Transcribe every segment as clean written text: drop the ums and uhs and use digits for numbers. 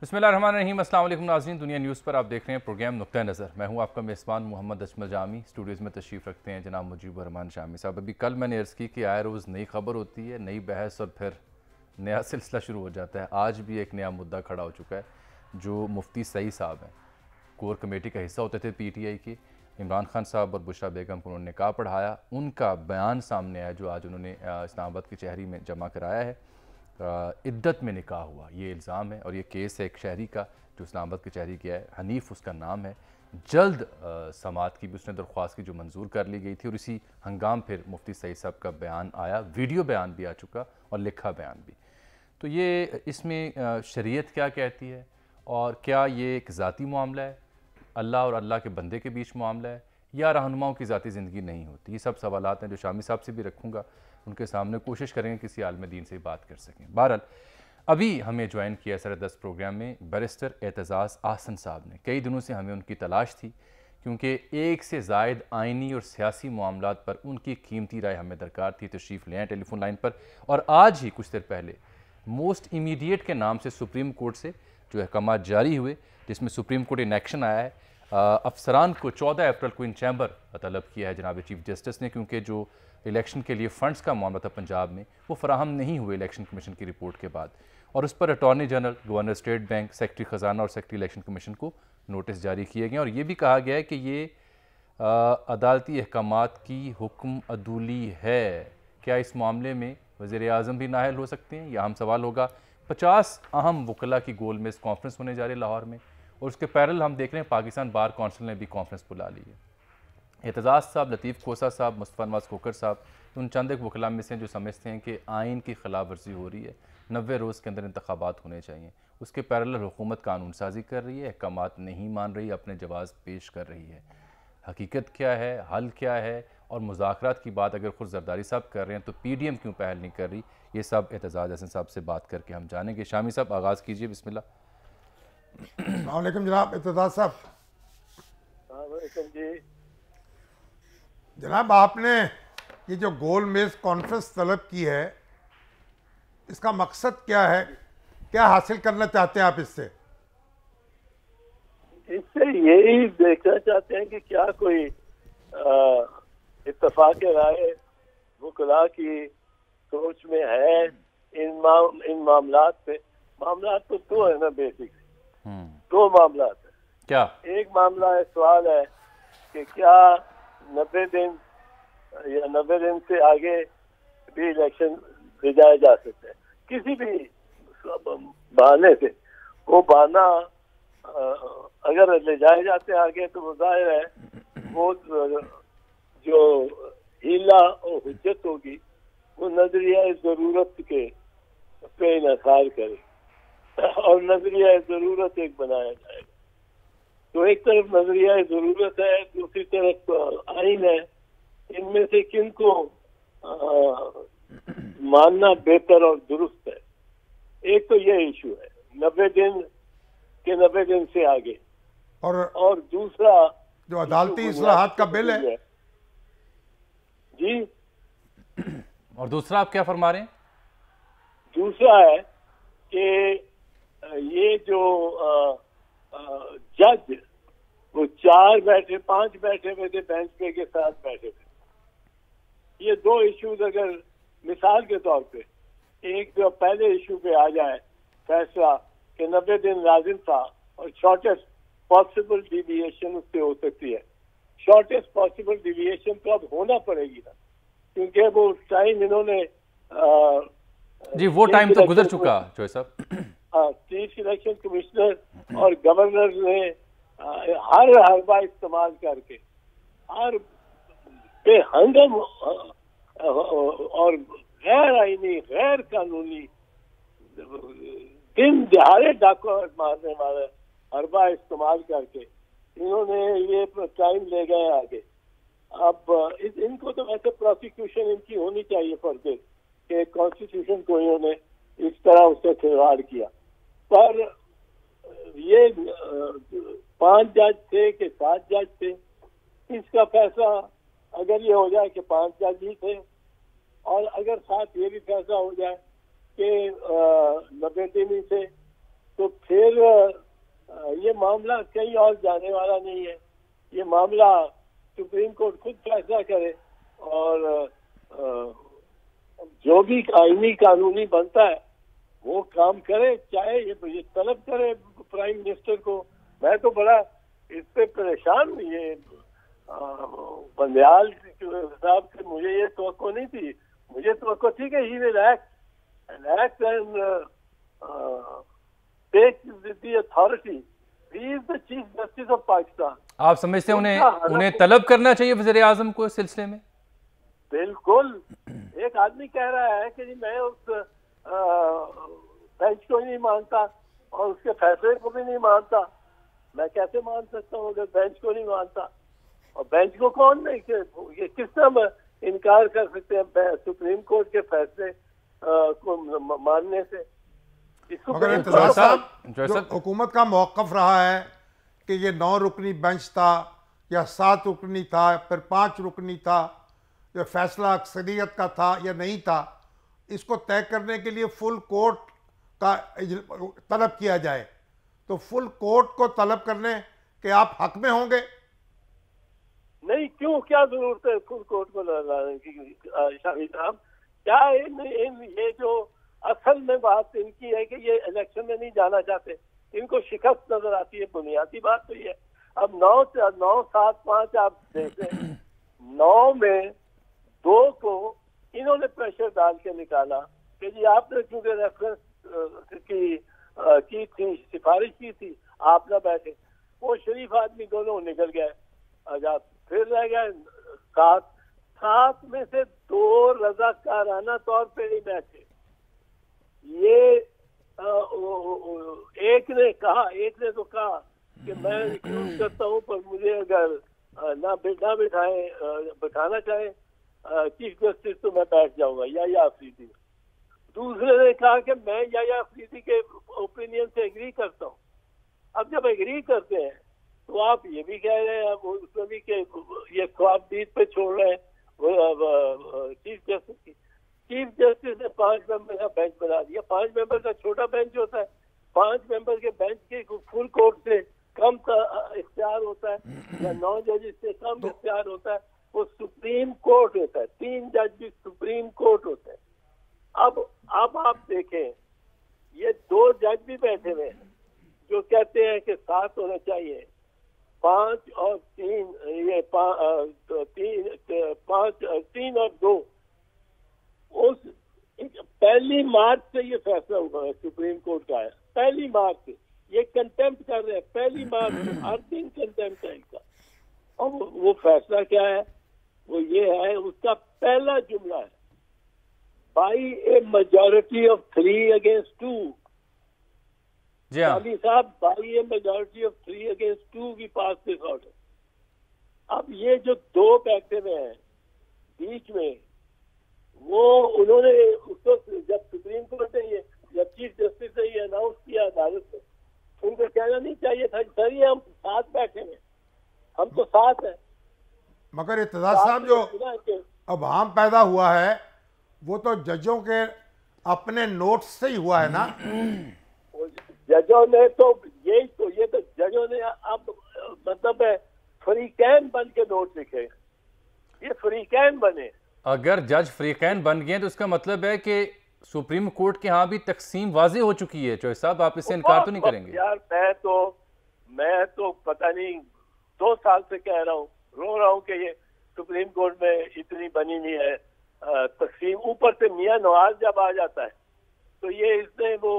बिस्मिल्लाहिर्रहमानिर्रहीम। अस्सलाम वालेकुम नाज़रीन, दुनिया न्यूज़ पर आप देख रहे हैं प्रोग्राम नुक्ता नज़र। मैं हूं आपका मेज़बान मोहम्मद अजमल जामी। स्टूडियोज़ में तशरीफ़ रखते हैं जनाब मुजीबुर रहमान शामी साहब। अभी कल मैंने अर्ज़ की कि आए रोज़ नई खबर होती है, नई बहस और फिर नया सिलसिला शुरू हो जाता है। आज भी एक नया मुद्दा खड़ा हो चुका है जो मुफ्ती सईद साहब हैं, कोर कमेटी का हिस्सा होते थे PTI की। इमरान खान साहब और बुशरा बेगम को उन्होंने निकाह पढ़ाया, उनका बयान सामने आया जो आज उन्होंने इस्लामाबाद की चहरी में जमा कराया है। इद्दत में निकाह हुआ, ये इल्ज़ाम है और ये केस है एक शहरी का जो इस्लामाबाद के शहरी किया है, हनीफ उसका नाम है। जल्द समात की भी उसने दरख्वास्त की जो मंजूर कर ली गई थी और इसी हंगाम फिर मुफ्ती सईद साहब का बयान आया, वीडियो बयान भी आ चुका और लिखा बयान भी। तो ये इसमें शरीयत क्या कहती है और क्या ये एक ज़ाती मामला है, अल्लाह और अल्लाह के बंदे के बीच मामला है, या रहनुमाओं की ज़ाती ज़िंदगी नहीं होती। ये सब सवालात हैं जो शामी साहब से भी रखूँगा, उनके सामने कोशिश करेंगे किसी आलम दीन से बात कर सकें। बहरहाल अभी हमें ज्वाइन किया सर 10 प्रोग्राम में बैरिस्टर एतज़ाज़ आहसन साहब ने। कई दिनों से हमें उनकी तलाश थी क्योंकि एक से ज़ायद आइनी और सियासी मामलात पर उनकी कीमती राय हमें दरकार थी। तशरीफ़ ले आए टेलीफोन लाइन पर और आज ही कुछ देर पहले मोस्ट इमीडिएट के नाम से सुप्रीम कोर्ट से जो अहकामात जारी हुए, जिसमें सुप्रीम कोर्ट इन एक्शन आया है। अफसरान को 14 अप्रैल को इन चैम्बर तलब किया है जनाब चीफ जस्टिस ने, क्योंकि जो इलेक्शन के लिए फ़ंड्स का मामला था पंजाब में वो फराहम नहीं हुए इलेक्शन कमीशन की रिपोर्ट के बाद, और उस पर attorney general, governor state bank, secretary ख़जाना और सेक्रेटरी इलेक्शन कमीशन को नोटिस जारी किए गए। और ये भी कहा गया है कि ये अदालती अहकामात की हुक्म अदूली है। क्या इस मामले में वज़ीर आज़म भी नाअहल हो सकते हैं? यह अहम सवाल होगा। 50 अहम वकला की गोल में कॉन्फ्रेंस होने जा रही है लाहौर में, और उसके पैरेलल हम देख रहे हैं पाकिस्तान बार काउंसिल ने भी कॉन्फ्रेंस बुला ली है। एतज़ाज़ साहब, लतीफ़ खोसा साहब, मुस्तफ़ा नवाज़ खोखर साहब उन चंद एक वकला में से जो समझते हैं कि आइन की खिलाफ वर्जी हो रही है, 90 रोज़ के अंदर इंतखाबात होने चाहिए। उसके पैरेलल हुकूमत कानून साजी कर रही है, अहकामात नहीं मान रही, अपने जवाब पेश कर रही है। हकीकत क्या है, हल क्या है, और मुज़ाकरात की बात अगर खुद जरदारी साहब कर रहे हैं तो PDM क्यों पहल नहीं कर रही? ये सब एतज़ाज़ हसन साहब से बात करके हम जानेंगे। शामी साहब आगाज़ कीजिए, बिस्मिल्लाह। वालेकुम जनाब एतज़ाज़ साहब। जी जनाब, आपने ये जो गोल मेज कॉन्फ्रेंस तलब की है, इसका मकसद क्या है? क्या हासिल करना चाहते हैं आप इससे? इससे यही देखना चाहते हैं कि क्या कोई इत्तेफाक राय वकला की सोच में है इन मामलात पे। मामलात तो दो है ना, बेसिक दो मामलात है। क्या एक मामला है, सवाल है कि क्या 90 दिन या 90 दिन से आगे भी इलेक्शन ले जाए जा सकते हैं किसी भी बहाने से। वो बहाना अगर ले जाए जाते हैं आगे तो वो जाहिर है वो जो हीला और हुज्जत होगी वो नजरिया ज़रूरत के पे इनकार करे और नजरिया ज़रूरत एक बनाया जाएगा। तो एक तरफ नजरिया ज़रूरत है, दूसरी तरफ आइन है। इनमें से किनको मानना बेहतर और दुरुस्त है? एक तो ये इशू है 90 दिन के 90 दिन से आगे, और दूसरा जो अदालती इस्लाहात का बिल है जी, और दूसरा आप क्या फरमा रहे हैं? दूसरा है कि ये जो जज वो 4 बैठे 5 बैठे हुए थे, बेंच पे के साथ बैठे थे। ये दो इश्यूज अगर मिसाल के तौर पे एक जो पहले इशू पे आ जाए फैसला कि 90 दिन लाजिम था और शॉर्टेस्ट पॉसिबल डिविएशन उससे हो सकती है। शॉर्टेस्ट पॉसिबल डिविएशन तो अब होना पड़ेगी ना, क्योंकि वो टाइम इन्होंने जी वो टाइम तो गुजर चुका जो है साहब। चीफ इलेक्शन कमिश्नर और गवर्नर ने हर हरबा इस्तेमाल करके हर बेहंगम और गैर आईनी गैर कानूनी दिन दिहाड़े डाकू मारने वाले हरबा इस्तेमाल करके इन्होंने ये टाइम ले गए आगे। अब इनको तो वैसे प्रोसिक्यूशन इनकी होनी चाहिए फर्दर कि कॉन्स्टिट्यूशन को इन्होंने इस तरह उससे खिलवाड़ किया। पर ये 5 जज थे कि 7 जज थे, इसका फैसला अगर ये हो जाए कि 5 जज ही थे और अगर साथ ये भी फैसला हो जाए कि 90 दिन ही थे, तो फिर ये मामला कहीं और जाने वाला नहीं है। ये मामला सुप्रीम कोर्ट खुद फैसला करे और जो भी आईनी कानूनी बनता है वो काम करे, चाहे ये तलब करे प्राइम मिनिस्टर को। मैं तो बड़ा इस पे परेशान हूँ। ये बंदयाल साहब से मुझे ये तवक्को नहीं थी। मुझे तवक्को थी कि he will act and take the authority. He is the chief justice of Pakistan. आप समझते हैं उन्हें तलब करना चाहिए वज़ीर आज़म को इस सिलसिले में? बिल्कुल। एक आदमी कह रहा है कि जी मैं उस बेंच को नहीं मानता और उसके फैसले को भी नहीं मानता। मैं कैसे मान सकता हूँ अगर बेंच को नहीं मानता? और बेंच को कौन नहीं, ये किस तरह इनकार कर सकते हैं सुप्रीम कोर्ट के फैसले को मानने से? इसको मगर इंतजार साहब, जो हुकूमत का मौक़िफ़ रहा है कि ये 9 रुकनी बेंच था या 7 रुकनी था, फिर 5 रुकनी था, जो फैसला अक्सरियत का था या नहीं था, इसको तय करने के लिए फुल कोर्ट का तलब किया जाए, तो फुल कोर्ट को तलब करने के आप हक में होंगे? नहीं, क्यों, क्या जरूरत है फुल कोर्ट को लाने की शाही साहब? क्या ये जो असल में बात इनकी है कि ये इलेक्शन में नहीं जाना चाहते, इनको शिकस्त नजर आती है। बुनियादी बात तो ये। अब 9-7-5 आप देखें, 9 में 2 को इन्होंने प्रेशर डाल के निकाला कि जी आपने चूंकि रेफरेंस की थी, सिफारिश की थी, आप ना बैठे। वो शरीफ आदमी दोनों निकल गए आजाद। फिर रह गए 7 में से 2 रजाकाराना तौर पे नहीं बैठे। ये एक ने तो कहा कि मैं रिक्रूट करता हूँ, पर मुझे अगर ना बिठाना चाहे चीफ जस्टिस तो मैं बैठ जाऊंगा, या अफरीदी। दूसरे ने कहा कि मैं या अफरीदी के ओपिनियन से एग्री करता हूँ। अब जब एग्री करते हैं तो आप ये भी कह रहे हैं, उसमें भी कि ये ख्वाबदीद पे छोड़ रहे हैं चीफ जस्टिस की। चीफ जस्टिस ने 5 मेंबर का बेंच बना दिया। 5 मेंबर का छोटा बेंच होता है। 5 मेंबर के बेंच के फुल कोर्ट से कम का इख्तियार होता है या 9 जजेस से कम इख्तियार होता है, वो सुप्रीम कोर्ट होता है। 3 जज भी सुप्रीम कोर्ट होते हैं। अब आप देखें, ये 2 जज भी बैठे हुए हैं जो कहते हैं कि 7 होने चाहिए, 5 और 3, ये 3 और 2। उस 1 मार्च से ये फैसला हुआ है सुप्रीम कोर्ट का है। 1 मार्च से ये कंटेम्प्ट कर रहे हैं। 1 मार्च से हर दिन कंटेम्प्ट है इनका। और वो फैसला क्या है? वो ये है, उसका पहला जुमला है, by a majority of 3 against 2। जी हाँ साहब, by a majority of 3 against 2 we pass this order. अब ये जो 2 बैठे हुए हैं बीच में, वो उन्होंने उसको जब सुप्रीम कोर्ट ने ये, जब चीफ जस्टिस ने ये अनाउंस किया अदालत में, उनको कहना नहीं चाहिए था सर ये हम 7 बैठे हैं, हम तो 7 हैं। मगर इत्तेजाज साहब, जो अभाम पैदा हुआ है वो तो जजों के अपने नोट्स से ही हुआ है ना? जजों ने तो ये तो जजों ने अब मतलब है फ्रीकैन बन के नोट लिखे। ये फ्रीकैन बने। अगर जज फ्रीकैन बन गए तो इसका मतलब है कि सुप्रीम कोर्ट के यहाँ भी तकसीम वाज़ेह हो चुकी है। चौधरी साहब, आप इससे इनकार तो नहीं करेंगे? यार मैं तो पता नहीं 2 साल से कह रहा हूँ, रो रहा हूँ कि ये सुप्रीम कोर्ट में इतनी बनी नहीं है तकसीम। ऊपर से मियां नवाज जब आ जाता है तो ये इसने वो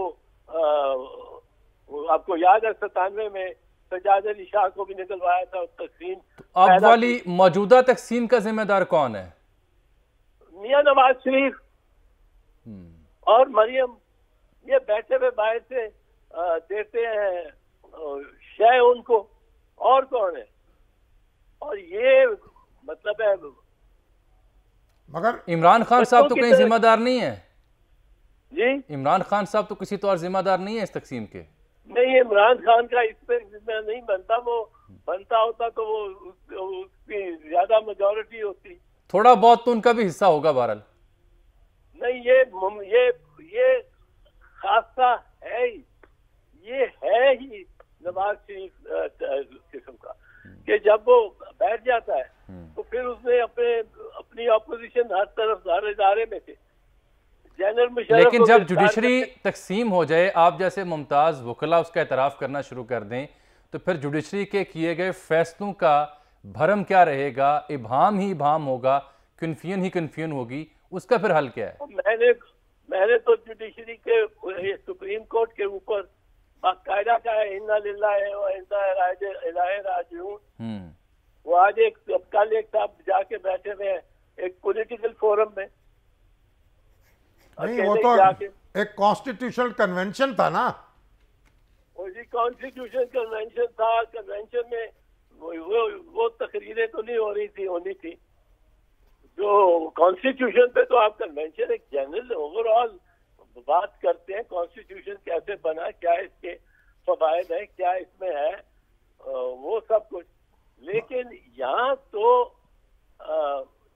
आपको याद है 97 में सजाद अली शाह को भी निकलवाया था तकसीम। तो अब वाली मौजूदा तकसीम का जिम्मेदार कौन है? मियां नवाज शरीफ और मरियम। ये बैठे हुए बाहर से देते हैं शय उनको, और कौन है? और ये मतलब है, मगर इमरान खान साहब तो कहीं जिम्मेदार नहीं है जी। इमरान खान साहब तो किसी तौर जिम्मेदार नहीं है इस तकसीम के। नहीं, इमरान खान का इस पे जिम्मेदार नहीं बनता। वो बनता होता तो वो उसकी ज्यादा मेजॉरिटी होती। थोड़ा बहुत तो उनका भी हिस्सा होगा बहरहाल। नहीं, ये खासा है। ये है ही नवाज शरीफ किस्म का कि जब वो बैठ जाता है तो फिर उसने अपनी ऑपोजिशन हर तरफ हर इदारे में थे। जनरल मुशर्रफ लेकिन जब जुडिशरी तकसीम हो जाए, आप जैसे मुमताज़ वकला उसका एतराफ़ करना शुरू कर दें, तो फिर जुडिशरी के किए गए फैसलों का भरम क्या रहेगा? इबाम ही इबाम होगा, कन्फ्यूजन ही कन्फ्यूजन होगी, उसका फिर हल क्या है? मैंने तो जुडिशरी के सुप्रीम कोर्ट के ऊपर बाकायदा का है इन्ना लिल्लाहि व इन्ना इलैहि राजिऊन। वो आज कल एक साहब जाके बैठे हुए हैं एक पॉलिटिकल फोरम में। नहीं, वो तो एक कॉन्स्टिट्यूशनल कन्वेंशन था ना, कॉन्स्टिट्यूशन कन्वेंशन था। कन्वेंशन में वो तकरीरें तो नहीं होनी थी जो कॉन्स्टिट्यूशन पे। तो आप कन्वेंशन एक जनरल ओवरऑल बात करते हैं, कॉन्स्टिट्यूशन कैसे बना, क्या इसके फवायद है, क्या इसमें है, वो सब कुछ। लेकिन यहाँ तो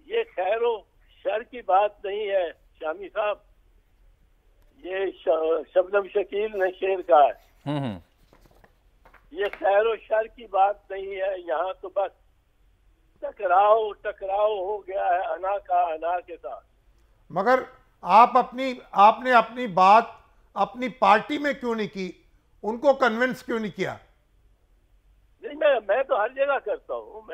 ये खैर शर की बात नहीं है शामी साहब, ये शबनम शकील ने शेर कहा है। ये खैर और शर की बात नहीं है, यहाँ तो बस टकराव हो गया है अना का अना के साथ। मगर आपने अपनी बात अपनी पार्टी में क्यों नहीं की? उनको कन्विंस क्यों नहीं किया? नहीं, मैं तो हर जगह करता हूँ,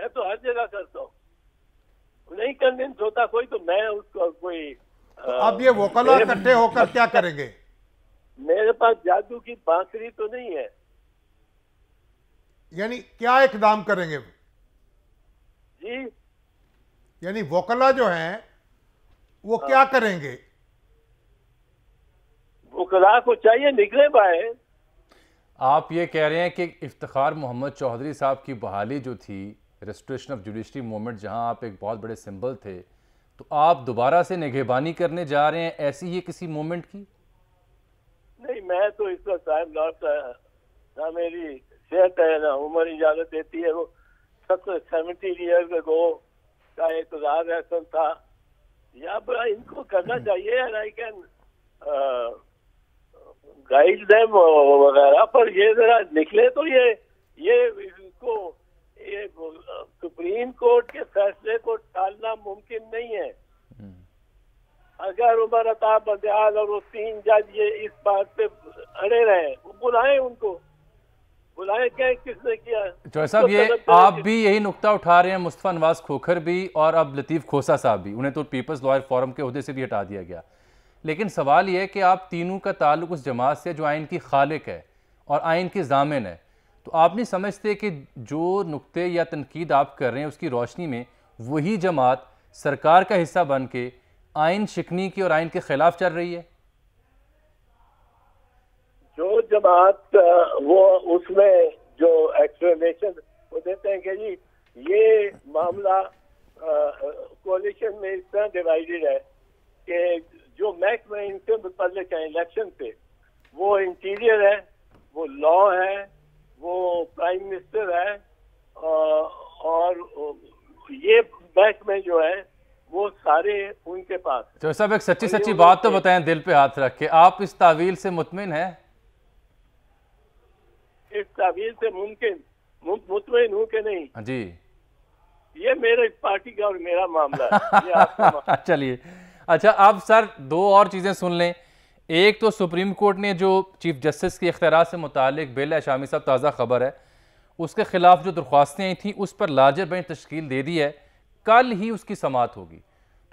नहीं कन्विंस होता कोई तो मैं उसको कोई तो अब ये वकला इकट्ठे होकर क्या करेंगे? मेरे पास जादू की बांसुरी तो नहीं है। यानी क्या इकदाम करेंगे जी? यानी वकला जो हैं वो क्या करेंगे? वकला को चाहिए निकले बाहर। आप ये कह रहे हैं कि इफ्तिखार मोहम्मद चौधरी साहब की बहाली जो थी, रेस्टोरेशन ऑफ जुडिशरी मूवमेंट, जहां आप एक बहुत बड़े सिंबल थे, तो आप दोबारा से निगहबानी करने जा रहे हैं ऐसी ही किसी मूवमेंट की? नहीं, मैं तो इसका टाइम ना मेरी सेहत है ना उम्र इजाजत देती है। वो 70 ईयर्स अगो का इक़्तिदार रहसन था, या इनको करना चाहिए and I can guide them वगैरह, पर ये जरा निकले तो ये इसको ये सुप्रीम कोर्ट के फैसले को टालना मुमकिन नहीं है। अगर उमर अता बंदयाल और वो 3 जज ये इस बात पे अड़े रहे, बुलाएं उनको, बुलाएं। क्या किसने किया? चौधरी साहब, ये आप भी यही नुक्ता उठा रहे हैं, मुस्तफा नवाज खोखर भी और अब लतीफ़ खोसा साहब भी, उन्हें तो पीपल्स लॉयर फोरम के ओहदे से भी हटा दिया गया। लेकिन सवाल यह है कि आप तीनों का ताल्लुक उस जमात से जो आइन की खालिक है और आइन की ज़ामिन है, तो आप नहीं समझते कि जो नुक्ते या तनकीद आप कर रहे हैं उसकी रोशनी में वही जमात सरकार का हिस्सा बन के आइन शिकनी की और आइन के खिलाफ चल रही है? जो जमात वो उसमें जो एक्सप्लेनेशन वो देते हैं कि जी ये मामला कोalition में इस तरह डिवाइडेड है कि जो महकमा इनसे मुतल्लिक है इलेक्शन से, वो इंटीरियर है, वो लॉ है, वो प्राइम मिनिस्टर है, और ये महकमे जो है वो सारे उनके पास। तो साहब एक सच्ची बात तो बताएं, दिल पे हाथ रख के, आप इस तावील से मुतमिन हैं? इस तावील से मुतमिन हूँ कि नहीं जी, ये मेरे पार्टी का और मेरा मामला है, ये आपका चलिए। अच्छा, अब सर 2 और चीज़ें सुन लें। एक तो सुप्रीम कोर्ट ने जो चीफ जस्टिस के इख्तियार से मुतालिक बिल है, शामी साहब ताज़ा खबर है, उसके खिलाफ जो दरख्वास्तें आई थी उस पर लार्जर बेंच तश्कील दे दी है, कल ही उसकी समाअत होगी।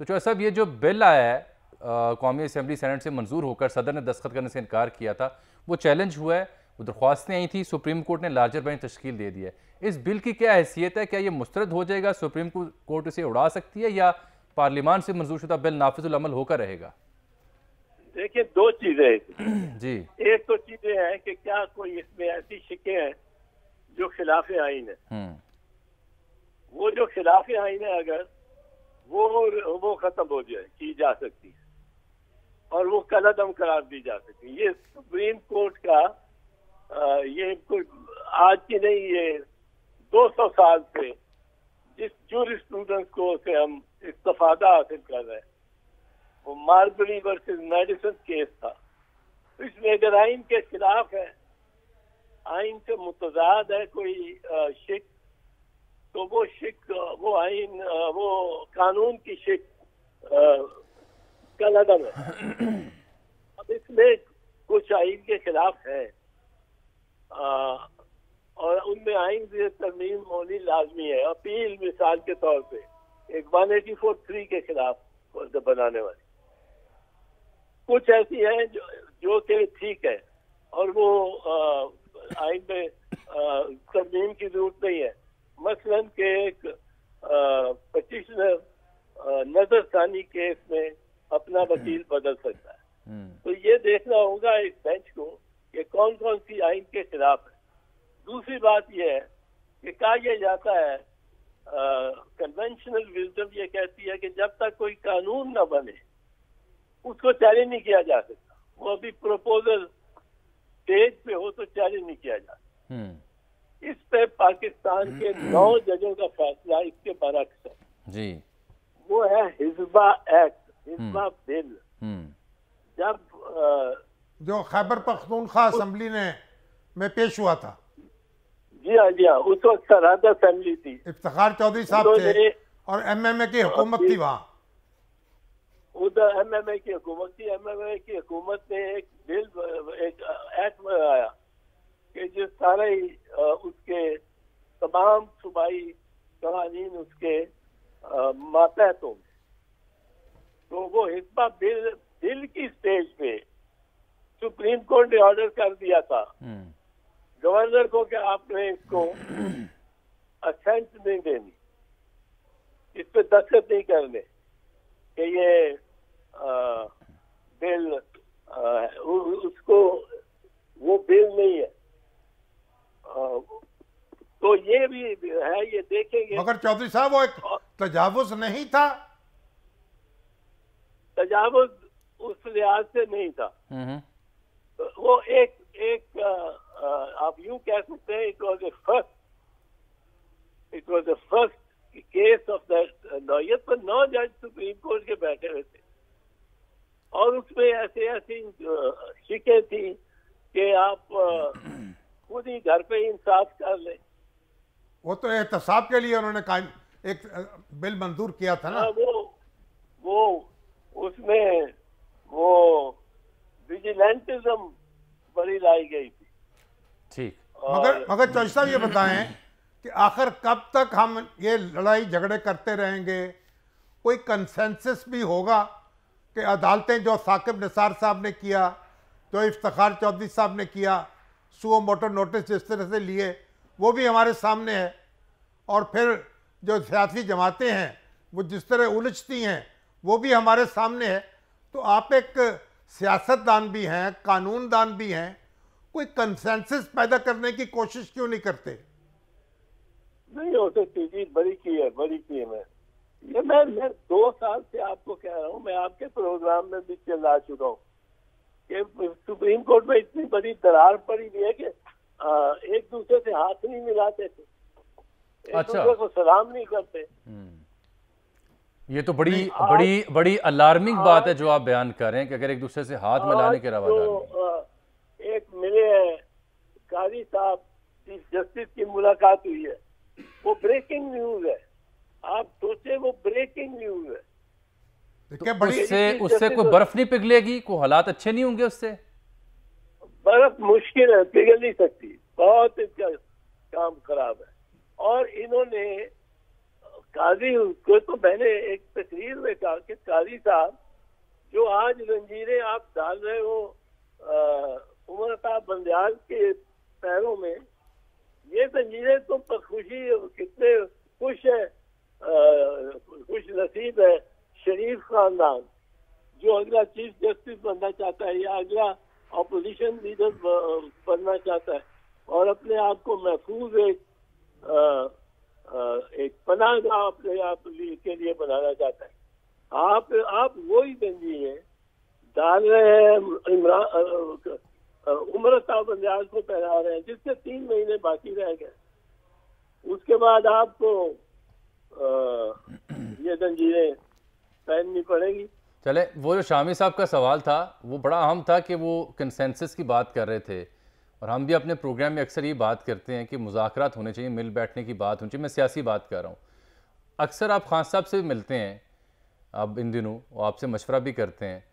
तो चौधरी साहब, ये जो बिल आया है कौमी असम्बली सेनेट से मंजूर होकर सदर ने दस्तखत करने से इनकार किया था, वो चैलेंज हुआ है, वो दरख्वास्तें आई थी, सुप्रीम कोर्ट ने लार्जर बेंच तश्कील दे दी है। इस बिल की क्या हैसियत है? क्या ये मुस्तरद हो जाएगा, सुप्रीम कोर्ट इसे उड़ा सकती है, या पार्लियामान से मंजूर शुदा बिल नाफिजुल अमल होकर रहेगा? देखिए, 2 चीजें जी। एक तो चीजें हैं कि क्या कोई इसमें ऐसी शिकें हैं जो खिलाफ आइन है। वो जो खिलाफ आइन है अगर वो खत्म हो जाए की जा सकती है और वो कलअदम करार दी जा सकती है। ये सुप्रीम कोर्ट का ये कोई आज की नहीं, ये 200 साल से जिस जूरिस्प्रूडेंस को से हम इस्तेफादा हासिल कर रहे हैं, वो मार्बरी वर्सेस मेडिसन केस था। इसमें अगर आइन के खिलाफ है आइन से मुतजाद है कोई शिक, तो वो शिक, वो आइन, वो कानून की शिक का लदम है। अब इसमें कुछ आइन के खिलाफ है और उनमें आइन से तरमीम होनी लाजमी है। अपील मिसाल के तौर पे एक 184(3) के खिलाफ बनाने वाली कुछ ऐसी है जो कि ठीक है और वो आइन में तरमीम की जरूरत नहीं है। मसलन के एक पटिशनर नजरसानी केस में अपना वकील बदल सकता है। तो ये देखना होगा इस बेंच को कि कौन कौन सी आइन के खिलाफ है। दूसरी बात यह है कि कहा यह जाता है, कन्वेंशनल विजडम ये कहती है कि जब तक कोई कानून न बने उसको चैलेंज नहीं किया जा सकता। वो अभी प्रपोजल स्टेज पे हो तो चैलेंज नहीं किया जा सकता। इस पे पाकिस्तान के 9 जजों का फैसला इसके बरक्स है जी। वो है हिजबा एक्ट, हिजबा बिल। जब जो खैबर पख्तूनख्वा असेंबली में पेश हुआ था। जी हाँ, उस वक्त सरहद असेंबली थी, इफ्तिखार चौधरी साहब थे और एमएमए की हुकूमत थी वहाँ। उधर एमएमए की हुकूमत थी। एमएमए की हुकूमत ने एक बिल, एक एक्ट बनाया कि जो सारे उसके तमाम सूबाई कवानीन उसके मातहत होंगे। तो वो हिस्सा बिल की स्टेज पे सुप्रीम कोर्ट ने ऑर्डर कर दिया था गवर्नर को कि आपने इसको असेंट नहीं देनी, इस पे दस्तखत नहीं करने कि ये बिल उसको वो बिल नहीं है। तो ये भी है, ये देखेंगे। मगर चौधरी साहब वो एक तजावुज नहीं था। तजावुज उस लिहाज से नहीं था। वो एक आप यूं कह सकते हैं, it was the first case of that नौयत पर 9 जज सुप्रीम कोर्ट के बैठे हुए थे और उसमें ऐसी शिकें थी कि आप खुद ही घर पे इंसाफ कर लें। वो तो एहतसाब के लिए उन्होंने एक बिल मंजूर किया था ना। वो उसमें वो विजिलेंटिज्म बड़ी लाई गई थी। ठीक। मगर चौधरी साहब ये बताएं कि आखिर कब तक हम ये लड़ाई झगड़े करते रहेंगे? कोई कंसेंसस भी होगा कि अदालतें जो साकिब निसार साहब ने किया, जो इफ्तिखार चौधरी साहब ने किया, सुओ मोटो नोटिस जिस तरह से लिए, वो भी हमारे सामने है। और फिर जो सियासी जमातें हैं वो जिस तरह उलझती हैं वो भी हमारे सामने है। तो आप एक सियासतदान भी हैं, कानूनदान भी हैं, कोई कंसेंसस पैदा करने की कोशिश क्यों नहीं करते? नहीं हो सकती जी, बड़ी की है। मैं 2 साल से आपको कह रहा हूँ, मैं आपके प्रोग्राम में भी चिल्ला चुका हूँ कि सुप्रीम कोर्ट में इतनी बड़ी दरार पड़ी हुई है कि एक दूसरे से हाथ नहीं मिलाते थे, एक दूसरे को सलाम नहीं करते। ये तो बड़ी अलार्मिंग बात है जो आप बयान कर रहे हैं कि अगर एक दूसरे से हाथ मिलाने के रवादार। एक मिले हैं काजी साहब, चीफ जस्टिस की मुलाकात हुई है, वो ब्रेकिंग न्यूज है। आप सोचे, वो ब्रेकिंग न्यूज है। तो उससे कोई बर्फ नहीं पिघलेगी? कोई हालात अच्छे नहीं होंगे उससे? बर्फ मुश्किल है, पिघल नहीं सकती, बहुत इसका काम खराब है। और इन्होंने काजी को, तो मैंने एक तकरीर में कहा कि काजी साहब जो आज जंजीरें आप डाल रहे हो उमर अता बंदयाल के पैरों में, ये जंजीरें तो खुशी, कितने खुश है, खुश नसीब है शरीफ खानदान जो अगला चीफ जस्टिस बनना चाहता है या अगला ऑपोजिशन लीडर बनना चाहता है और अपने आप को महफूज एक पनाहगाह अपने आप के लिए बनाना चाहता है। आप वही जंजीरें डाल रहे हैं, उमर अता बंदयाल को पहना रहे हैं, जिससे 3 महीने बाकी रह गए। उसके बाद आपको ये जंजीरें पहननी पड़ेगी। चले, वो जो शामी साहब का सवाल था वो बड़ा अहम था कि वो कंसेंसस की बात कर रहे थे। और हम भी अपने प्रोग्राम में अक्सर ये बात करते हैं कि मुज़ाकरात होने चाहिए, मिल बैठने की बात होनी चाहिए। मैं सियासी बात कर रहा हूँ। अक्सर आप खान साहब से भी मिलते हैं अब इन दिनों, और आपसे मशवरा भी करते हैं,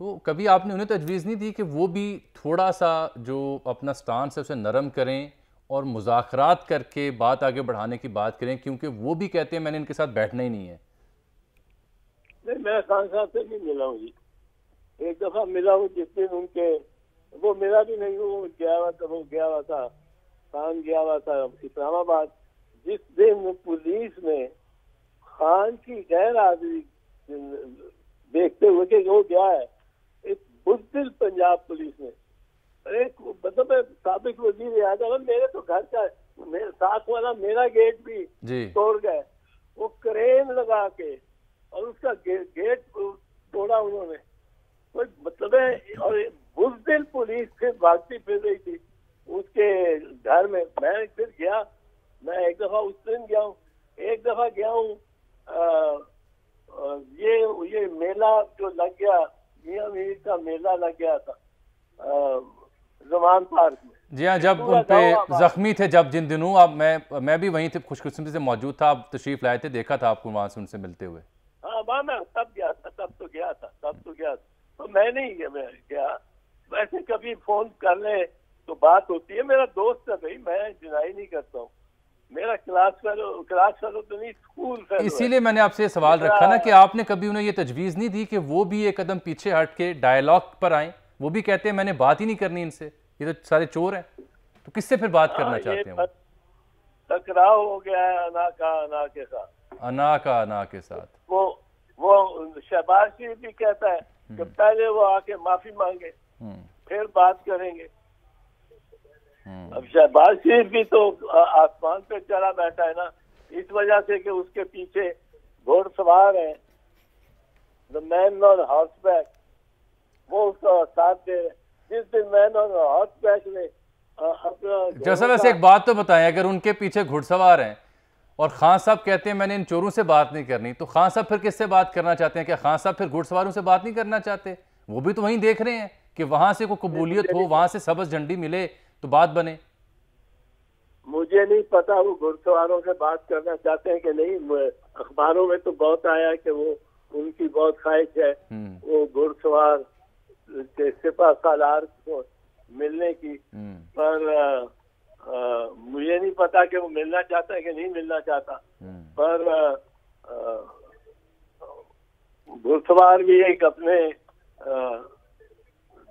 तो कभी आपने उन्हें तजवीज़ नहीं दी कि वो भी थोड़ा सा जो अपना स्टांस है उसे नरम करें और मुज़ाकरात करके बात आगे बढ़ाने की बात करें, क्योंकि वो भी कहते हैं मैंने इनके साथ बैठना ही नहीं है। नहीं, मैं खान साहब से नहीं मिला हूँ जी। एक दफा मिला हूँ जिस दिन उनके, वो मिला भी नहीं, वो गया हुआ था खान गया हुआ था इस्लामाबाद। जिस दिन पुलिस ने खान की गैर हाजिरी देखते हुए कि वो गया है, एक बुज़दिल पंजाब पुलिस ने, एक मतलब साबिक वजीर आज़म, मेरे तो घर का मेरे साथ वाला मेरा गेट भी तोड़ गए, वो क्रेन लगा के और उसका गेट तोड़ा उन्होंने। कोई मतलब है। और बुज़दिल पुलिस फिर भागती फिर रही थी उसके घर में। मैं फिर गया, मैं एक दफा उस दिन गया हूँ, एक दफा गया हूँ ये मेला जो लग गया, मियां मीर का मेला लग गया था ज़मान पार्क में। जी हाँ, जब उन पे जख्मी थे, जब जिन दिनों आप, मैं भी वहीं थे, खुशकिस्मती से मौजूद था, आप तशरीफ लाए थे, देखा था आपको वहाँ से उनसे मिलते हुए। हाँ, वहाँ मैं तब गया था, तब तो गया था। तो मैं नहीं गया। वैसे कभी फोन कर ले तो बात होती है। मेरा दोस्त है भाई, मैं डिनाई नहीं करता हूँ। मेरा क्लास फेलो तो नहीं, स्कूल फेलो। इसीलिए मैंने आपसे सवाल रखा ना कि आपने कभी उन्हें ये तजवीज़ नहीं दी कि वो भी एक कदम पीछे हट के डायलॉग पर आए। वो भी कहते हैं मैंने बात ही नहीं करनी इनसे, ये तो सारे चोर हैं, तो किससे फिर बात करना चाहते हैं? टकराव हो गया है अना के साथ। वो शहबाज शरीफ भी कहता है कि पहले वो आके माफी मांगे फिर बात करेंगे। अब शहबाज शरीफ भी तो आसमान पे चढ़ा बैठा है ना, इस वजह से कि उसके पीछे घोड़सवार है, द मैन ऑन हॉर्सबैक, वो उसका साथ दे रहे। जिस दिन मैन ऑन हॉर्सबैक ने अपना, जैसा वैसे एक बात तो बताएं, अगर उनके पीछे घुड़सवार हैं और खान साहब कहते हैं मैंने इन चोरों से बात नहीं करनी, तो खान साहब फिर किससे बात करना चाहते हैं? क्या खान साहब फिर घुड़सवारों से बात नहीं करना चाहते? वो भी तो वहीं देख रहे हैं कि वहां से कोई कबूलियत हो, वहां से सब्ज झंडी मिले तो बात बने। मुझे नहीं पता वो घुड़सवारों से बात करना चाहते हैं कि नहीं। अखबारों में तो बहुत आया कि वो उनकी बहुत ख्वाहिश है वो घुड़सवार के सिपा सालार को मिलने की, पर मुझे नहीं पता कि वो मिलना चाहता है कि नहीं मिलना चाहता। पर घुड़सवार भी एक अपने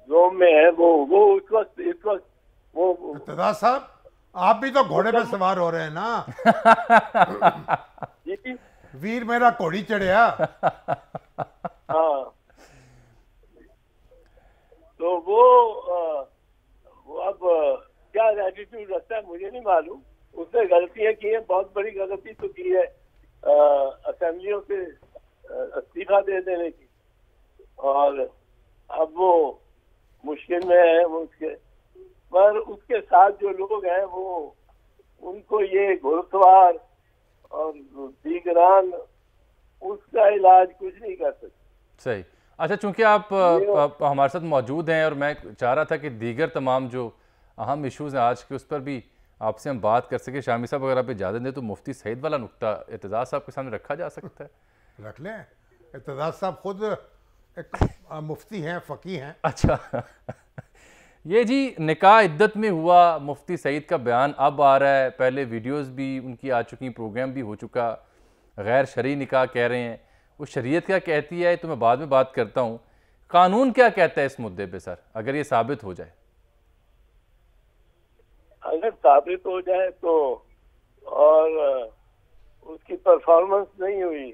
जोम में है। वो इस वक्त वो इक़्तिदार साहब, आप भी तो घोड़े पे सवार हो रहे हैं ना। वीर मेरा घोड़ी चढ़िया। हाँ, तो वो अब क्या एटीट्यूड रखता है मुझे नहीं मालूम। उसने गलतियां की है, बहुत बड़ी गलती तो की है असेंबलियों से इस्तीफा दे देने की, और अब वो मुश्किल में है उसके। पर उसके साथ जो लोग हैं वो उनको ये घुड़सवार और दीगरान उसका इलाज कुछ नहीं कर सकते। सही। अच्छा, चूंकि आप हमारे साथ मौजूद हैं और मैं चाह रहा था कि दीगर तमाम जो अहम इश्यूज़ हैं आज के, उस पर भी आपसे हम बात कर सके। शामी साहब अगर आप इजाज़त दें तो मुफ्ती सईद वाला नुक्ता इक़्तिदार साहब के सामने रखा जा सकता है। रख लें। इक़्तिदार साहब खुद एक मुफ्ती हैं, फ़कीह हैं। अच्छा ये जी निकाह इद्दत में हुआ, मुफ्ती सईद का बयान अब आ रहा है, पहले वीडियोस भी उनकी आ चुकी, प्रोग्राम भी हो चुका। गैर शरई निकाह कह रहे हैं, वो शरीयत क्या कहती है तो मैं बाद में बात करता हूँ। कानून क्या कहता है इस मुद्दे पे सर, अगर ये साबित हो जाए? अगर साबित हो जाए तो, और उसकी परफॉर्मेंस नहीं हुई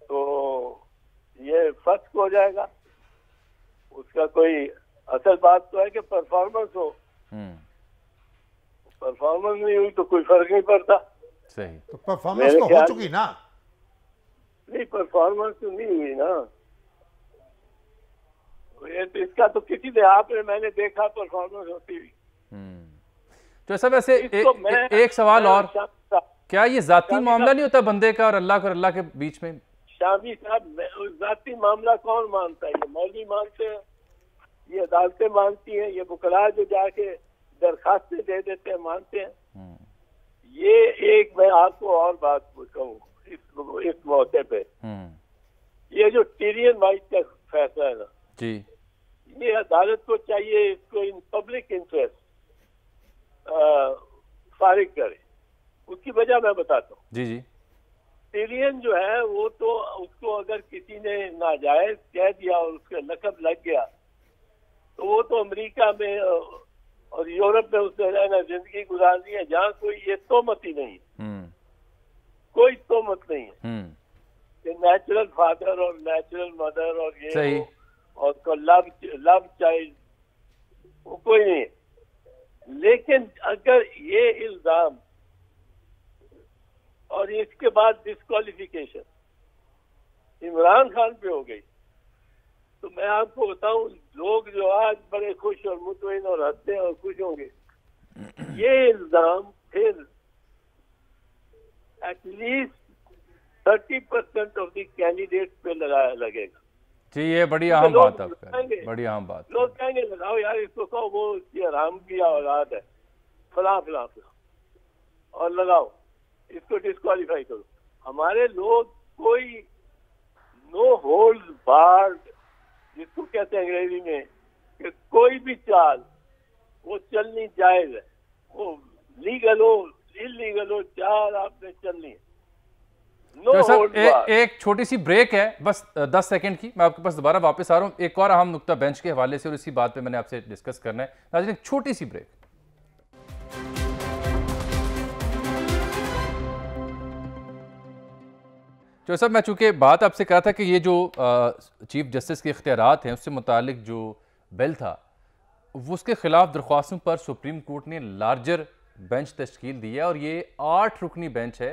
तो ये फस्क हो जाएगा। उसका कोई असल बात तो है कि परफॉर्मेंस हो, परफॉर्मेंस नहीं हुई तो कोई फर्क नहीं पड़ता। सही। तो परफॉर्मेंस तो हो चुकी ना। नहीं, परफॉर्मेंस तो नहीं हुई ना। ये तो इसका तो किसी ने, आपने मैंने देखा परफॉर्मेंस होती हुई। तो ऐसा वैसे एक सवाल और, क्या ये जाती मामला नहीं होता बंदे का और अल्लाह के बीच में? शामी साहब, जाती मामला कौन मानता है? ये मौलवी मानते हैं, ये अदालतें मानती हैं, ये बुकरा जो जाके दरखास्तें दे देते हैं, मानते हैं। ये एक मैं आपको और बात कहूँ इस मौके पे, ये जो टिरियन वाइट का फैसला है ना जी, ये अदालत को चाहिए इसको इन पब्लिक इंटरेस्ट फारिग करे। उसकी वजह मैं बताता हूँ। जी जी, टिरियन जो है वो तो उसको अगर किसी ने नाजायज कह दिया और उसका लकब लग गया तो वो तो अमेरिका में और यूरोप में उसने रहना जिंदगी गुजारनी है जहाँ कोई ये तोहमत ही नहीं है, कोई तोहमत नहीं है कि नेचुरल फादर और नेचुरल मदर और ये सही, और लव चाइल्ड वो कोई नहीं है। लेकिन अगर ये इल्जाम और इसके बाद डिस्क्वालिफिकेशन इमरान खान पे हो गई तो मैं आपको बताऊं, लोग जो आज बड़े खुश और मुतमईन और हंसते हैं और खुश होंगे, ये इल्जाम फिर एटलीस्ट 30% ऑफ द कैंडिडेट पे लगेगा। जी, ये बड़ी अहम बात आप कह रहे हैं, बड़ी अहम बात। लोग कहेंगे लगाओ यार इसको, कहो वो इसकी हराम की औलाद है, फला फला फला, और लगाओ इसको डिस्क्वालीफाई करो। हमारे लोग कोई नो होल्ड बार्ड जिसको कहते हैं अंग्रेजी में, कि कोई भी चाल वो चलनी जायज है, वो लीगल हो इलीगल हो, चाल आपने चलनी है। तो सर एक छोटी सी ब्रेक है बस 10 सेकंड की, मैं आपके पास दोबारा वापस आ रहा हूं एक और अहम नुक्ता बेंच के हवाले से और इसी बात पे मैंने आपसे डिस्कस करना है। नाज़रीन, एक छोटी सी ब्रेक। जो सर मैं चूंकि बात आपसे कहा था कि ये जो चीफ जस्टिस के इख्तियारात हैं उससे मुतालिक जो बिल था वो उसके खिलाफ दरख्वास्तों पर सुप्रीम कोर्ट ने लार्जर बेंच तश्कील दी है और ये 8 रुकनी बेंच है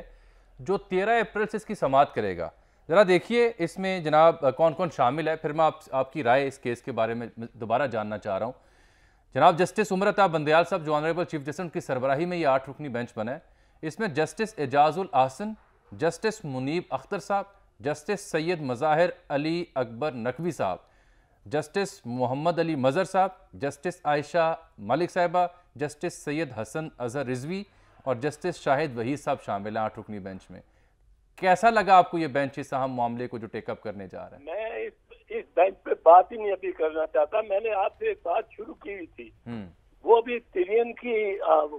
जो 13 अप्रैल से इसकी समाअत करेगा। ज़रा देखिए इसमें जनाब कौन कौन शामिल है, फिर मैं आपकी राय इस केस के बारे में दोबारा जानना चाह रहा हूँ। जनाब जस्टिस उमर अता बंदयाल साहब जो ऑनरेबल चीफ जस्टिस की सरबराही में ये 8 रुकनी बेंच बना है। इसमें जस्टिस एजाजुल आहसन, जस्टिस मुनीब अख्तर साहब, जस्टिस सैयद मज़ाहिर अली अकबर नकवी साहब, जस्टिस मोहम्मद अली मज़र साहब, जस्टिस आयशा मलिक साहिबा, जस्टिस सैयद हसन अजहर रिजवी और जस्टिस शाहिद वहीद साहब शामिल हैं 8 रुकनी बेंच में। कैसा लगा आपको ये बेंच इस अहम मामले को जो टेकअप करने जा रहा है? मैं इस बेंच पे बात ही नहीं अभी करना चाहता। मैंने आपसे एक बात शुरू की हुई थी, वो अभी टिरियन की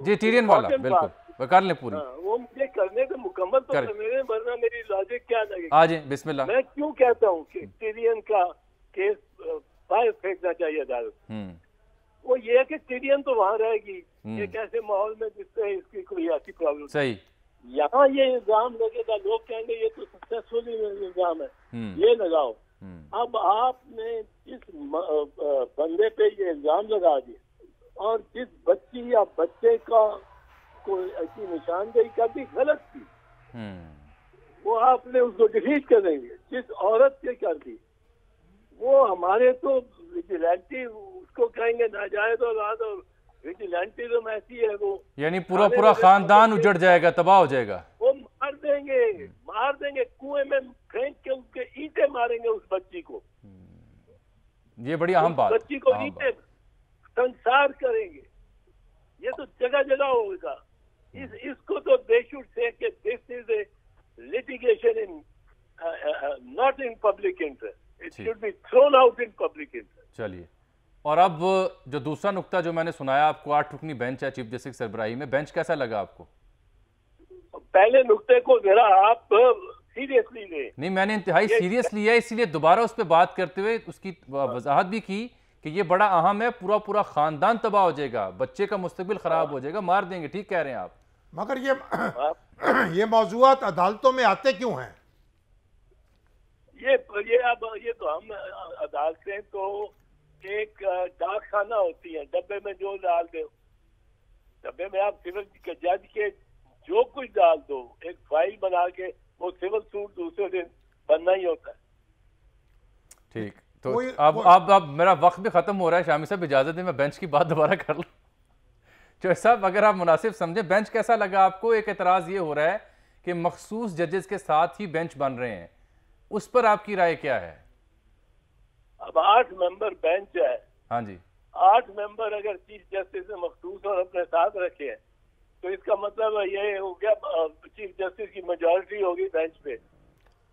जी, टिरियन वाला बिल्कुल वकार ले पूरी वो मुझे करने के मुकम्मल तो मेरे, वरना मेरी लॉजिक क्या लगेगी। आज बिस्मिल्लाह। मैं क्यों कहता हूँ कि टिरियन का केस बाहर फेंकना चाहिए अदालत, वो ये है कि टिरियन तो वहाँ रहेगी एक ऐसे माहौल में जिससे इसकी कोई ऐसी प्रॉब्लम सही। यहाँ ये इल्जाम लगेगा, लोग कहेंगे ये तो सक्सेसफुल इल्जाम है, ये लगाओ। अब आपने जिस बंदे पे ये इल्जाम लगा दिया और जिस बच्ची या बच्चे का कोई ऐसी निशानदेही कर दी गलत थी, वो आपने उसको डिफीट कर देंगे। जिस औरत के कर दी वो हमारे तो विजिलेंटी उसको कहेंगे नाजायज औलाद, और विजिलेंटिज्म ऐसी है वो, यानी पूरा खानदान उजड़ जाएगा, तबाह हो जाएगा। वो मार देंगे कुएं में फेंक के, उसके ईंटें मारेंगे उस बच्ची को। ये बड़ी अहम बात, बच्ची को ईंटें संसार करेंगे, ये तो जगह जगह होगा। इसको तो दे शुड से कि this is a litigation in not in public interest, it should be thrown out in public interest. चलिए, और अब जो दूसरा नुक्ता जो मैंने सुनाया आपको, 8 रुकनी बेंच है चीफ जस्टिस सरबराही में, बेंच कैसा लगा आपको? पहले नुक्ते को जरा आप सीरियसली ले। नहीं, मैंने इंतहाई सीरियस लिया, इसीलिए दोबारा उस पर बात करते हुए उसकी वजाहत भी की कि ये बड़ा अहम है, पूरा खानदान तबाह हो जाएगा, बच्चे का मुस्तकबिल खराब हो जाएगा, मार देंगे। ठीक कह रहे हैं आप, मगर ये मौजूआत अदालतों में आते क्यों हैं? ये तो हम अदालतें तो एक डाक खाना होती है, डब्बे में जो डाल दो, डब्बे में आप सिविल के जज के जो कुछ डाल दो, एक फाइल बना के वो सिविल सूट दूसरे दिन बनना ही होता है। ठीक, तो अब मेरा वक्त भी खत्म हो रहा है। शामी साहब इजाजत दें, मैं बेंच की बात दोबारा कर लूं। चौधरी साहब, अगर आप मुनासिब समझे, बेंच कैसा लगा आपको? एक एतराज ये हो रहा है कि मखसूस जजेस के साथ ही बेंच बन रहे हैं, उस पर आपकी राय क्या है? अब 8 मेंबर बेंच है। हाँ जी, 8 मेंबर अगर चीफ जस्टिस ने मखसूस और अपने साथ रखे हैं तो इसका मतलब ये हो गया चीफ जस्टिस की मेजॉरिटी होगी बेंच पे।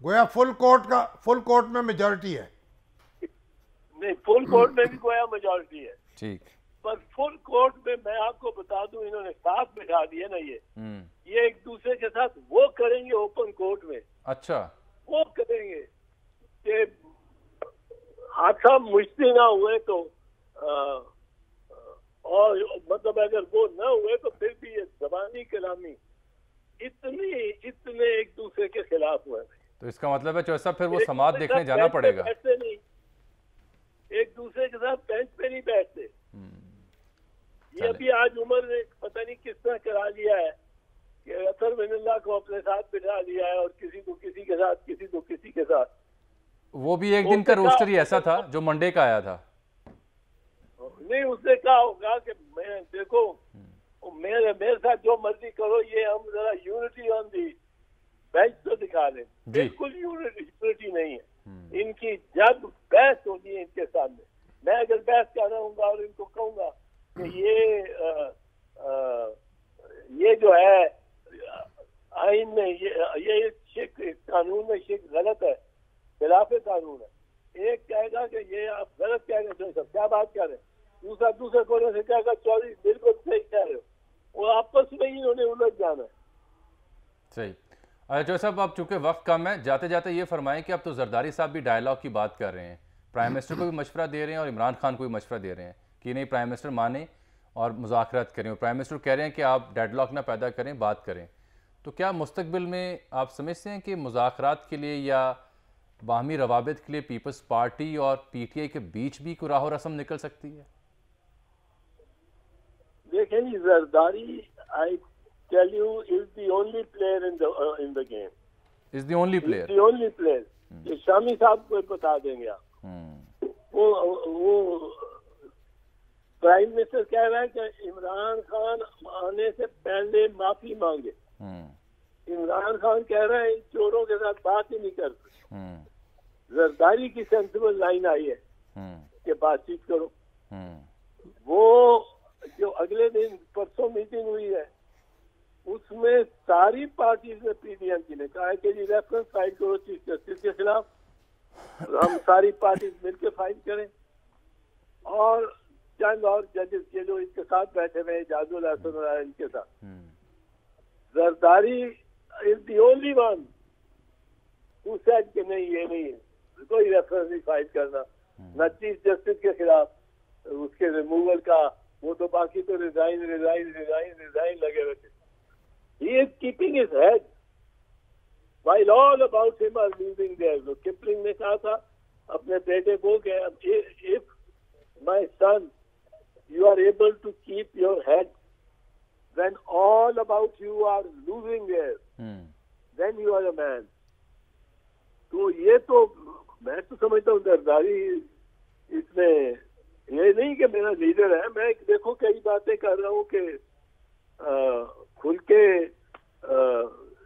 गोया फुल कोर्ट में मेजॉरिटी है। नहीं, फुल कोर्ट में भी गोया मेजॉरिटी है। ठीक। पर फुल कोर्ट में मैं आपको बता दूं, इन्होंने साथ बिठा दिए ना, ये एक दूसरे के साथ वो करेंगे ओपन कोर्ट में। अच्छा, वो करेंगे कि हादसा मुश्किल ना हुए तो और मतलब अगर वो ना हुए तो फिर भी ये जबानी कलामी इतने एक दूसरे के खिलाफ हुए। तो इसका मतलब है चौसा फिर वो समाज देखने जाना पड़ेगा। बैठते नहीं, एक दूसरे के साथ बेंच पे नहीं बैठते। ये अभी आज उमर ने पता नहीं किस तरह करा लिया है कि अतर मिनल्ला को अपने साथ बिठा लिया है और किसी को किसी के साथ, किसी को किसी के साथ। वो भी एक दिन का रोस्टर ही ऐसा था जो मंडे का आया था। नहीं, उसने कहा होगा कि मैं देखो मेरे साथ जो मर्जी करो, ये हम जरा यूनिटी ऑन दी बेंच तो दिखा दें। बिल्कुल यूनिटी नहीं है इनकी। जब बहस होगी इनके सामने, मैं अगर बहस कर रहा हूँ और इनको कहूंगा कि ये जो है आइन में ये कानून में शिक गलत है, खिलाफ कानून है। एक कहेगा कि ये आप गलत कह रहे हैं, क्या बात कर रहे हैं, दूसरे कोने से कहेगा चौधरी बिल्कुल सही कह रहे हो। वो आपस में ही उन्हें उलझ जाना है। सही। अच्छा साहब, अब चूंकि वक्त कम है, जाते जाते ये फरमाएं कि अब तो जरदारी साहब भी डायलॉग की बात कर रहे हैं, प्राइम मिनिस्टर को भी मशवरा दे रहे हैं और इमरान खान को भी मशवरा दे रहे हैं कि नहीं प्राइम मिनिस्टर माने और मुज़ाकरात करें, और प्राइम मिनिस्टर कह रहे हैं कि आप डेडलॉक ना पैदा करें, बात करें। तो क्या मुस्तकबिल में आप समझते हैं कि मुज़ाकरात के लिए या बाहमी रवाबित के लिए पीपल्स पार्टी और PTI के बीच भी कोई राह रस्म निकल सकती है? देखें जी, Zardari I tell you is the only player in the game. Is the only player? The only player. ये शामी साहब को बता देंगे आप। वो प्राइम मिनिस्टर कह रहा है कि इमरान खान आने से पहले माफी मांगे। इमरान खान कह रहा है इन चोरों के साथ बात ही नहीं करते। जरदारी की सेंसिबल लाइन आई है कि बातचीत करो। वो जो अगले दिन परसों मीटिंग हुई है उसमें सारी पार्टीज ने PDM की ने कहा है कि जी रेफरेंस फाइल करो चीफ जस्टिस के खिलाफ, हम सारी पार्टीज मिलकर फाइल करें। और चंद और जजेस के जो इनके साथ बैठे हुए जाजुल हसन और इनके साथ, Zardari is the only one who said कि नहीं, ये नहीं है, कोई रेफरेंस नहीं फाइल करना, न चीफ जस्टिस के खिलाफ उसके रिमूवल का, वो तो बाकी तो रिजाइन लगे हुए थे। He is keeping his head while all about him are losing theirs. तो किपलिंग ने कहा था अपने बेटे को कि if my son you are able to keep your head when all about you are losing theirs, then you are a man. तो ये तो मैं तो समझता हूँ जरदारी इसमें ये नहीं कि मेरा लीडर है। मैं देखो कई बातें कर रहा हूँ कि खुल के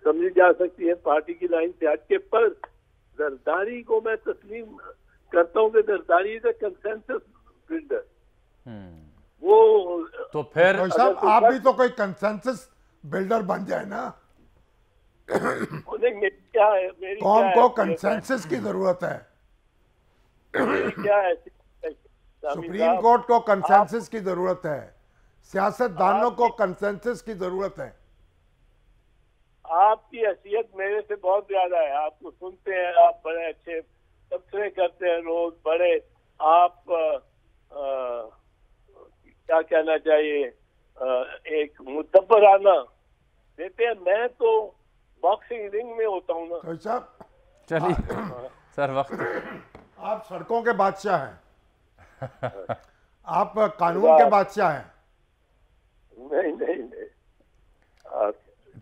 समझी जा सकती है पार्टी की लाइन से हटके, पर जरदारी को मैं तस्लीम करता हूँ कि Zardari is a consensus builder. वो तो फिर साहब आप भी तो कोई कंसेंसस बिल्डर बन जाए ना। क्या है, मेरी कौम को कंसेंसस की जरूरत है। क्या है, सुप्रीम कोर्ट को कंसेंसस की जरूरत है, सियासतदानों को कंसेंसस की जरूरत है। आपकी हैसियत मेरे से बहुत ज्यादा है, आपको सुनते हैं, आप बड़े अच्छे तबसरे करते हैं रोज, बड़े आप क्या कहना चाहिए एक मुतब्बराना देते हैं। मैं तो बॉक्सिंग रिंग में होता हूँ ना। तो साहब चलिए सर, वक्त आप सड़कों के बादशाह हैं, आप कानून के बादशाह हैं। नहीं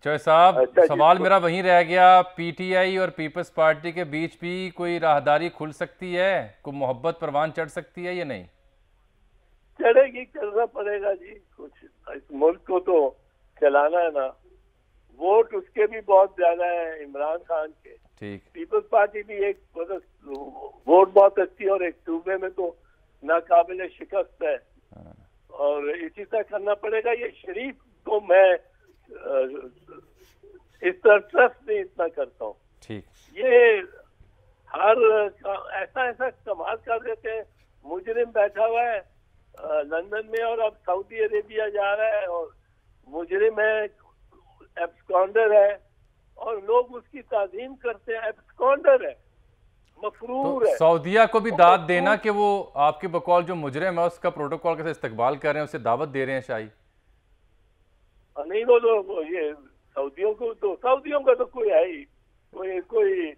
जय साहब, अच्छा, सवाल मेरा वहीं रह गया, PTI और पीपल्स पार्टी के बीच भी कोई राहदारी खुल सकती है, कोई मोहब्बत परवान चढ़ सकती है या नहीं? चढ़ेगी, करना पड़ेगा जी कुछ, इस मुल्क को तो चलाना है ना। वोट उसके भी बहुत ज्यादा है इमरान खान के। ठीक। पीपल्स पार्टी भी एक वोट बहुत अच्छी और एक सूबे में तो नाकाबिले शिकस्त है। और इसी तरह करना पड़ेगा। ये शरीफ को मैं इस तरह ट्रस्ट नहीं इतना करता हूँ। ठीक, ये हर ऐसा कमाल कर देते हैं। मुजरिम बैठा हुआ है लंदन में और अब सऊदी अरेबिया जा रहा है और मुजरिम है, एब्सकॉन्डर है और लोग उसकी ताज़ीम करते हैं। एब्सकॉन्डर है, मफरूर तो है। सऊदिया को भी दाद देना कि वो आपके बकौल जो मुजरिम है उसका प्रोटोकॉल कैसे इस्तेमाल कर रहे हैं, उसे दावत दे रहे हैं शाही। नहीं वो ये सऊदियों का तो कोई है ही कोई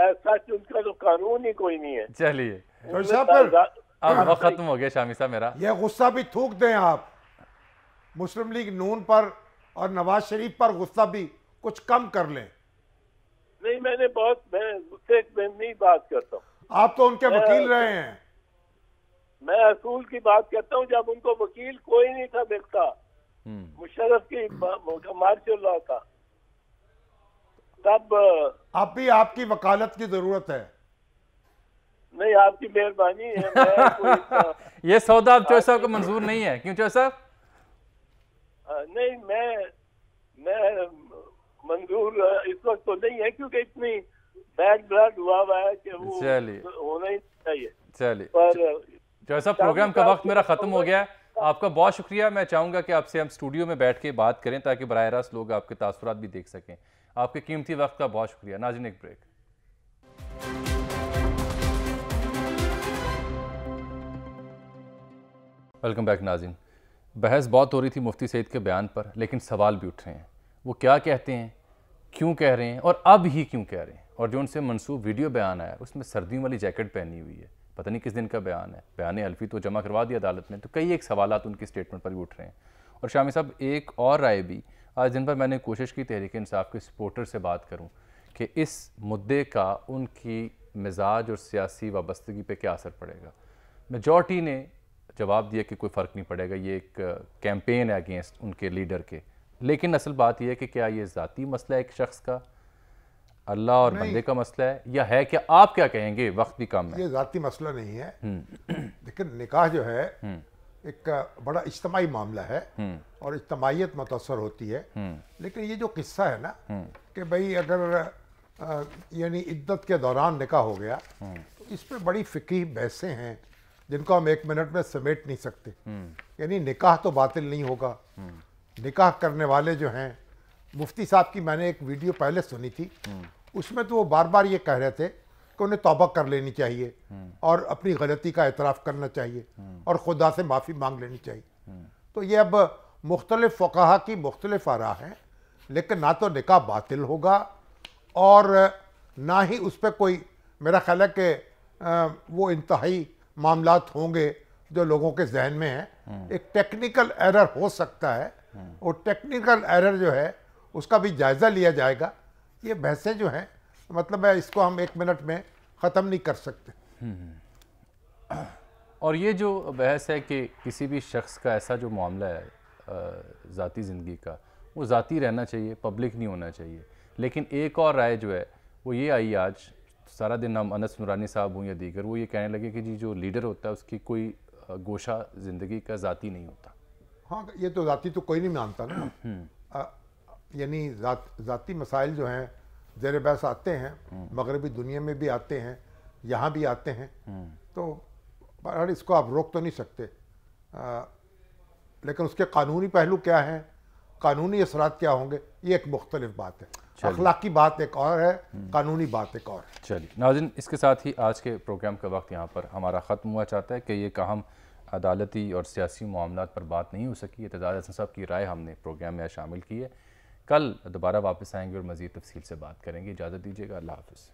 ऐसा उनका तो कानून ही कोई नहीं है। चलिए अब वक्त खत्म हो गया शामी साहब मेरा। ये गुस्सा भी थूक दें आप मुस्लिम लीग नून पर और नवाज शरीफ पर, गुस्सा भी कुछ कम कर लें। नहीं मैं गुस्से में नहीं बात करता हूँ। आप तो उनके वकील रहे हैं। मैं असूल की बात करता हूँ। जब उनको वकील कोई नहीं था मिलता, मुशर्रफ की मार्शल लॉ था, तब अब भी आपकी वकालत की जरूरत है। नहीं, आपकी मेहरबानी है। ये सौदा अब चौधरी साहब को मंजूर नहीं है, क्यों चौधरी साहब? नहीं मैं मंजूर इस वक्त तो नहीं है, क्योंकि इतनी बैड ब्लड हुआ है कि वो होना ही चाहिए। चलिए पर चौधरी साहब, प्रोग्राम का वक्त मेरा खत्म हो गया। आपका बहुत शुक्रिया। मैं चाहूंगा कि आपसे हम स्टूडियो में बैठ के बात करें ताकि बराह रास्त लोग आपके तासुरात भी देख सकें। आपके कीमती वक्त का बहुत शुक्रिया। नाज़रीन, एक ब्रेक। वेलकम बैक नाज़रीन। बहस बहुत हो रही थी मुफ्ती सईद के बयान पर, लेकिन सवाल भी उठ रहे हैं। वो क्या कहते हैं, क्यों कह रहे हैं और अब ही क्यों कह रहे हैं? और जो उनसे मनसूब वीडियो बयान आया उसमें सर्दियों वाली जैकेट पहनी हुई है। पता नहीं किस दिन का बयान है। बयान हल्फी तो जमा करवा दिया अदालत में, तो कई एक सवालात उनकी स्टेटमेंट पर भी उठ रहे हैं। और शामी साहब, एक और राय भी आज दिन भर मैंने कोशिश की तहरीक इंसाफ के सपोर्टर से बात करूं कि इस मुद्दे का उनकी मिजाज और सियासी वाबस्तगी पे क्या असर पड़ेगा। मेजॉरिटी ने जवाब दिया कि कोई फ़र्क नहीं पड़ेगा, ये एक कैंपेन है अगेंस्ट उनके लीडर के। लेकिन असल बात यह है कि क्या ये ज़ाती मसला है एक शख्स का, अल्लाह और बंदे का मसला है, या है क्या? आप क्या कहेंगे? वक्त भी कम है। ये ज़ाती मसला नहीं है, लेकिन निकाह जो है एक बड़ा इज्तमाई मामला है और इज्तमाइयत मुतासर होती है। लेकिन ये जो किस्सा है ना कि भाई अगर यानी इद्दत के दौरान निकाह हो गया, तो इस पर बड़ी फ़िक्री बहसें हैं जिनको हम एक मिनट में समेट नहीं सकते। यानी निकाह तो बातिल नहीं होगा। निकाह करने वाले जो हैं, मुफ्ती साहब की मैंने एक वीडियो पहले सुनी थी, उसमें तो वो बार बार ये कह रहे थे कि उन्हें तौबा कर लेनी चाहिए और अपनी गलती का एतराफ़ करना चाहिए और खुदा से माफ़ी मांग लेनी चाहिए। तो ये अब मुख्तलिफ फ़ुक़हा की मुख्तलिफ आरा हैं, लेकिन ना तो निकाह बातिल होगा और ना ही उस पर कोई, मेरा ख्याल है कि वो इंतहाई मामलात होंगे जो लोगों के जहन में हैं। एक टेक्निकल एरर हो सकता है, और टेक्निकल एरर जो है उसका भी जायज़ा लिया जाएगा। ये बहसें जो हैं, मतलब है इसको हम एक मिनट में ख़त्म नहीं कर सकते। और ये जो बहस है कि किसी भी शख्स का ऐसा जो मामला है ज़ाती ज़िंदगी का, वो ज़ाती रहना चाहिए, पब्लिक नहीं होना चाहिए। लेकिन एक और राय जो है वो ये आई आज, सारा दिन हम अनस नूरानी साहब हूँ या दीगर, वो ये कहने लगे कि जी जो लीडर होता है उसकी कोई गोशा ज़िंदगी का ज़ाती नहीं होता। हाँ, ये तो ज़ाती तो कोई नहीं मानता ना। यानी ज़ाती मसाइल जो हैं ज़ेर बहस आते हैं, मगरबी दुनिया में भी आते हैं, यहाँ भी आते हैं। तो बहरहाल इसको आप रोक तो नहीं सकते, लेकिन उसके कानूनी पहलू क्या हैं, कानूनी असरात क्या होंगे, ये एक मुख्तलिफ बात है। अखलाकी बात एक और है, कानूनी बात एक और है। चलिए नाज़रीन, इसके साथ ही आज के प्रोग्राम का वक्त यहाँ पर हमारा ख़त्म हुआ चाहता है कि ये कहाम अदालती और सियासी मामलात पर बात नहीं हो सकी। एतजाज़ हसन साहब की राय हमने प्रोग्राम में शामिल की है। कल दोबारा वापस आएंगे और मज़ीद तफसील से बात करेंगे। इजाज़त दीजिएगा। अल्लाह हाफ़िज़।